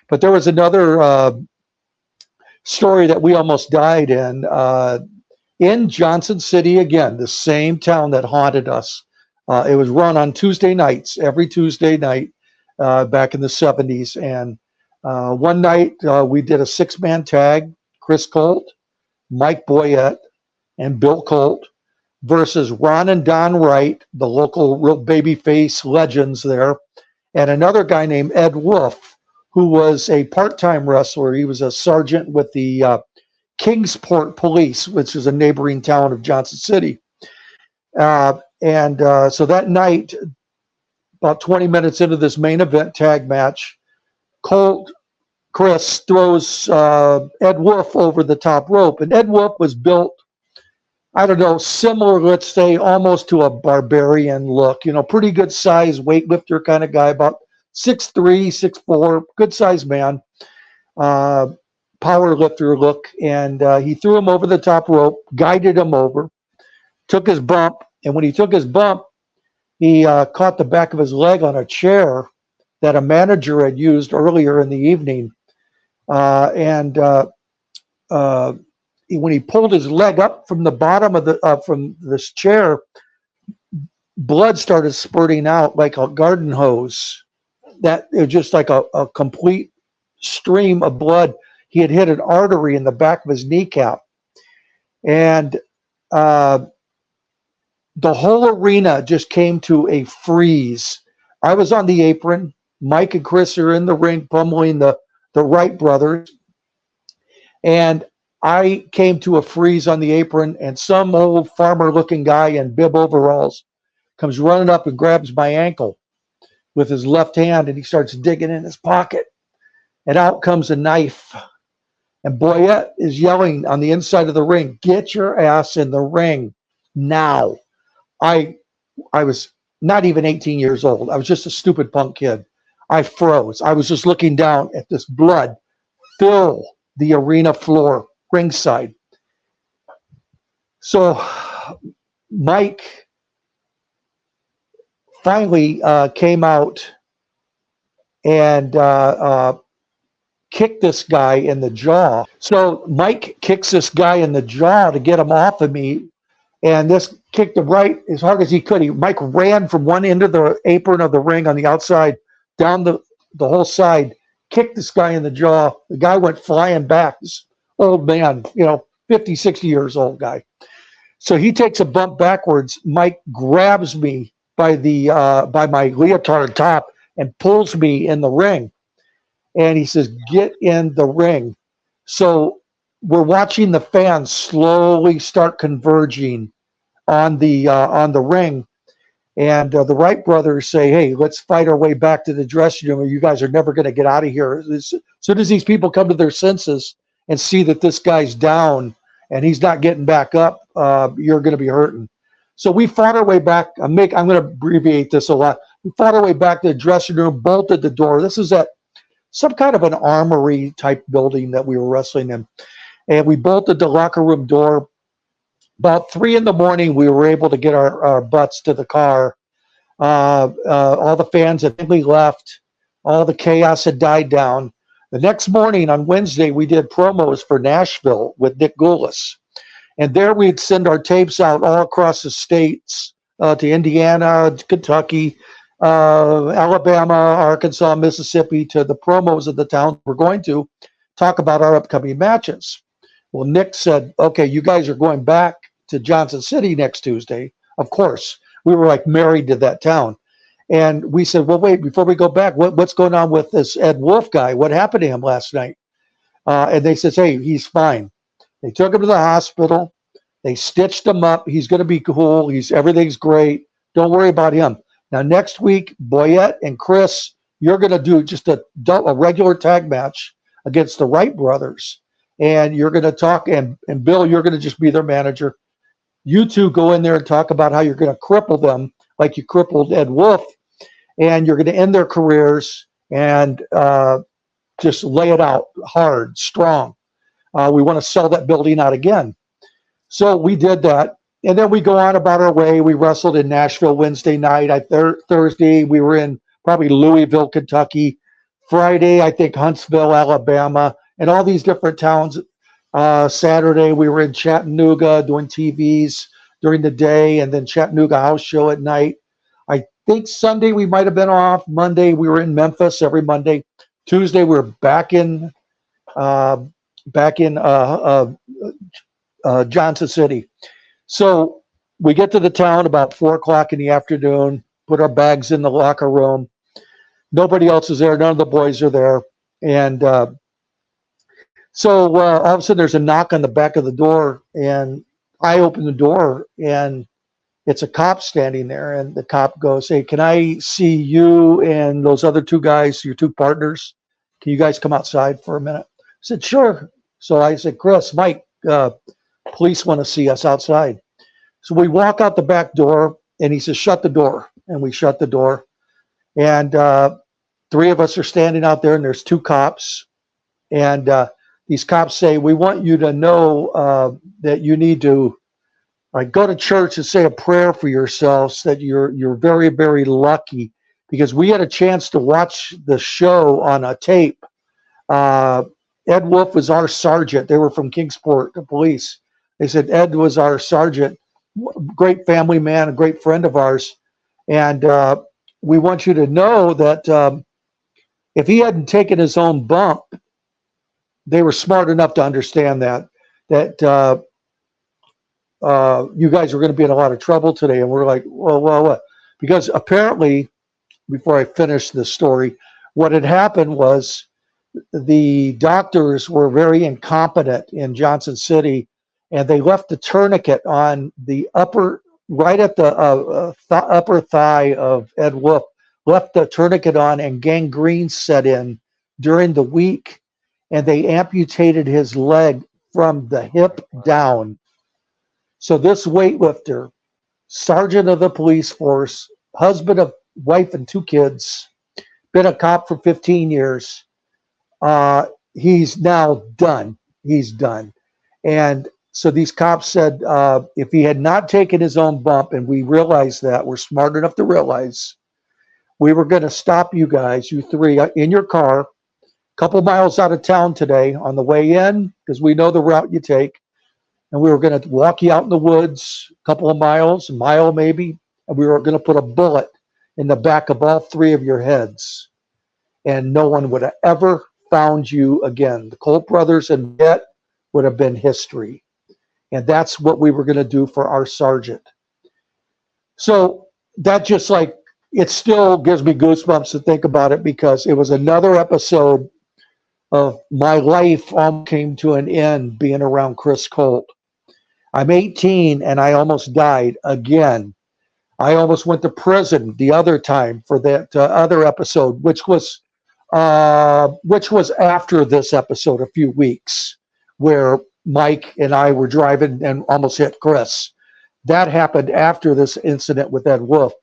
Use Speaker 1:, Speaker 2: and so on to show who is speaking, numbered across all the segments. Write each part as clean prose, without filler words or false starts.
Speaker 1: But there was another story that we almost died in Johnson City again, the same town that haunted us. It was run on Tuesday nights, every Tuesday night back in the 70s. And one night we did a six-man tag, Chris Colt, Mike Boyette, and Bill Colt versus Ron and Don Wright, the local real babyface legends there, and another guy named Ed Wolf, who was a part-time wrestler. He was a sergeant with the Kingsport Police, which is a neighboring town of Johnson City. So that night, about 20 minutes into this main event tag match, Chris throws Ed Wolf over the top rope. And Ed Wolf was built, I don't know, similar, let's say, almost to a barbarian look. You know, pretty good size weightlifter kind of guy, about 6'3", 6'4", good sized man, power lifter look. And he threw him over the top rope, guided him over, took his bump. And when he took his bump, he caught the back of his leg on a chair that a manager had used earlier in the evening. When he pulled his leg up from the bottom of from this chair, blood started spurting out like a garden hose. That it was just like a complete stream of blood. He had hit an artery in the back of his kneecap, and the whole arena just came to a freeze. I was on the apron. Mike and Chris are in the ring pummeling the Wright brothers, and I came to a freeze on the apron, and some old farmer-looking guy in bib overalls comes running up and grabs my ankle with his left hand, and he starts digging in his pocket, and out comes a knife. And Boyette is yelling on the inside of the ring, "Get your ass in the ring now." I was not even 18 years old. I was just a stupid punk kid. I froze. I was just looking down at this blood fill the arena floor ringside. So Mike finally came out and kicked this guy in the jaw. So Mike kicks this guy in the jaw to get him off of me, and this kicked him right as hard as he could. Mike ran from one end of the apron of the ring on the outside down the whole side, kicked this guy in the jaw. The guy went flying back. This old man, 50, 60 years old guy. So he takes a bump backwards. Mike grabs me by my leotard top and pulls me in the ring. And he says, "Get in the ring." So we're watching the fans slowly start converging on the ring. And the Wright brothers say, "Hey, let's fight our way back to the dressing room, or you guys are never going to get out of here." As soon as these people come to their senses and see that this guy's down and he's not getting back up, you're going to be hurting. So we fought our way back. I'm going to abbreviate this a lot. We fought our way back to the dressing room, bolted the door. This is at some kind of an armory type building that we were wrestling in. And we bolted the locker room door. About 3 a.m, we were able to get our butts to the car. All the fans had finally left. All the chaos had died down. The next morning on Wednesday, we did promos for Nashville with Nick Goulas. And there we'd send our tapes out all across the states, to Indiana, Kentucky, Alabama, Arkansas, Mississippi, to the promos of the town we're going to talk about our upcoming matches. Well, Nick said, "Okay, you guys are going back to Johnson City next Tuesday." Of course, we were like married to that town. And we said, "Well, wait, before we go back, what's going on with this Ed Wolf guy? What happened to him last night?" And they said, "Hey, he's fine." They took him to the hospital. They stitched him up. He's going to be cool. Everything's great. Don't worry about him. Now, next week, Boyette and Chris, you're going to do just a regular tag match against the Wright brothers. And you're going to talk, and Bill, you're going to just be their manager. You two go in there and talk about how you're going to cripple them like you crippled Ed Wolf, and you're going to end their careers and just lay it out hard, strong. We want to sell that building out again. So we did that. And then we go on about our way. We wrestled in Nashville Wednesday night. Thursday, we were in probably Louisville, Kentucky. Friday, I think Huntsville, Alabama, and all these different towns. Saturday, we were in Chattanooga doing TVs during the day, and then Chattanooga house show at night. I think Sunday we might have been off. Monday we were in Memphis every Monday. Tuesday we were uh, back in Johnson City. So we get to the town about 4 o'clock in the afternoon. Put our bags in the locker room. Nobody else is there. None of the boys are there, and so all of a sudden there's a knock on the back of the door, and I open the door, and it's a cop standing there, and the cop goes, "Hey, can I see you and those other two guys, your two partners? Can you guys come outside for a minute?" I said, "Sure." So I said, "Chris, Mike, police want to see us outside." So we walk out the back door, and he says, "Shut the door." And we shut the door. And three of us are standing out there, and there's two cops. And these cops say, "We want you to know that you need to go to church and say a prayer for yourselves, that you're very, very lucky, because we had a chance to watch the show on a tape. Ed Wolf was our sergeant. They were from Kingsport, the police. They said Ed was our sergeant, great family man, a great friend of ours. And we want you to know that if he hadn't taken his own bump, they were smart enough to understand that you guys were going to be in a lot of trouble today." And we're like, well, what? Because apparently, before I finish this story, what had happened was the doctors were very incompetent in Johnson City, and they left the tourniquet on the right at the upper thigh of Ed Wolf, left the tourniquet on, and gangrene set in during the week, and they amputated his leg from the hip down. So this weightlifter, sergeant of the police force, husband of wife and two kids, been a cop for 15 years, he's now done. He's done. And so these cops said if he had not taken his own bump, and we realized that, we're smart enough to realize, we were going to stop you guys, you three, in your car, a couple miles out of town today on the way in, because we know the route you take. And we were going to walk you out in the woods a couple of miles, a mile maybe, and we were going to put a bullet in the back of all three of your heads. And no one would have ever found you again. The Colt brothers and that would have been history. And that's what we were going to do for our sergeant. So that just it still gives me goosebumps to think about it, because it was another episode of my life almost came to an end being around Chris Colt. I'm 18 and I almost died again. I almost went to prison the other time for that other episode, which was after this episode, a few weeks, where Mike and I were driving and almost hit Chris. That happened after this incident with Ed Wolf.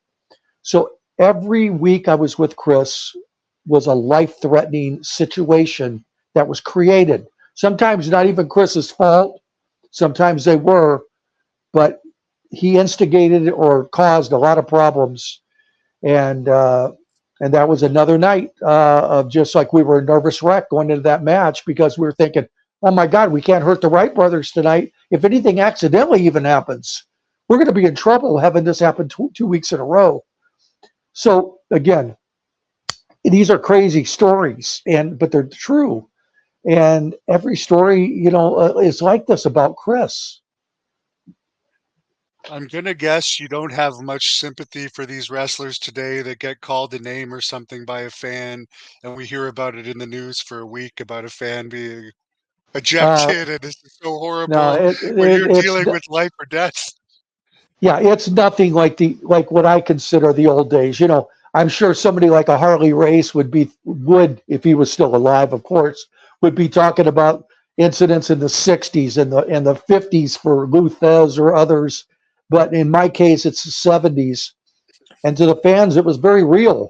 Speaker 1: So every week I was with Chris was a life-threatening situation that was created. Sometimes not even Chris's fault. Sometimes they were, but he instigated or caused a lot of problems. And that was another night of just like we were a nervous wreck going into that match, because we were thinking, oh my God, we can't hurt the Wright brothers tonight. If anything accidentally even happens, we're going to be in trouble having this happen 2 weeks in a row. So again, these are crazy stories, but they're true. And every story, is like this about Chris.
Speaker 2: I'm going to guess you don't have much sympathy for these wrestlers today that get called a name or something by a fan, and we hear about it in the news for a week about a fan being ejected, and this is so
Speaker 1: No,
Speaker 2: horrible when you're
Speaker 1: it's
Speaker 2: dealing with life or death.
Speaker 1: yeah, it's nothing like what I consider the old days. I'm sure somebody like a Harley Race would, if he was still alive, of course, would be talking about incidents in the 60s and the 50s for Luthez or others. But in my case, it's the 70s. And to the fans, it was very real.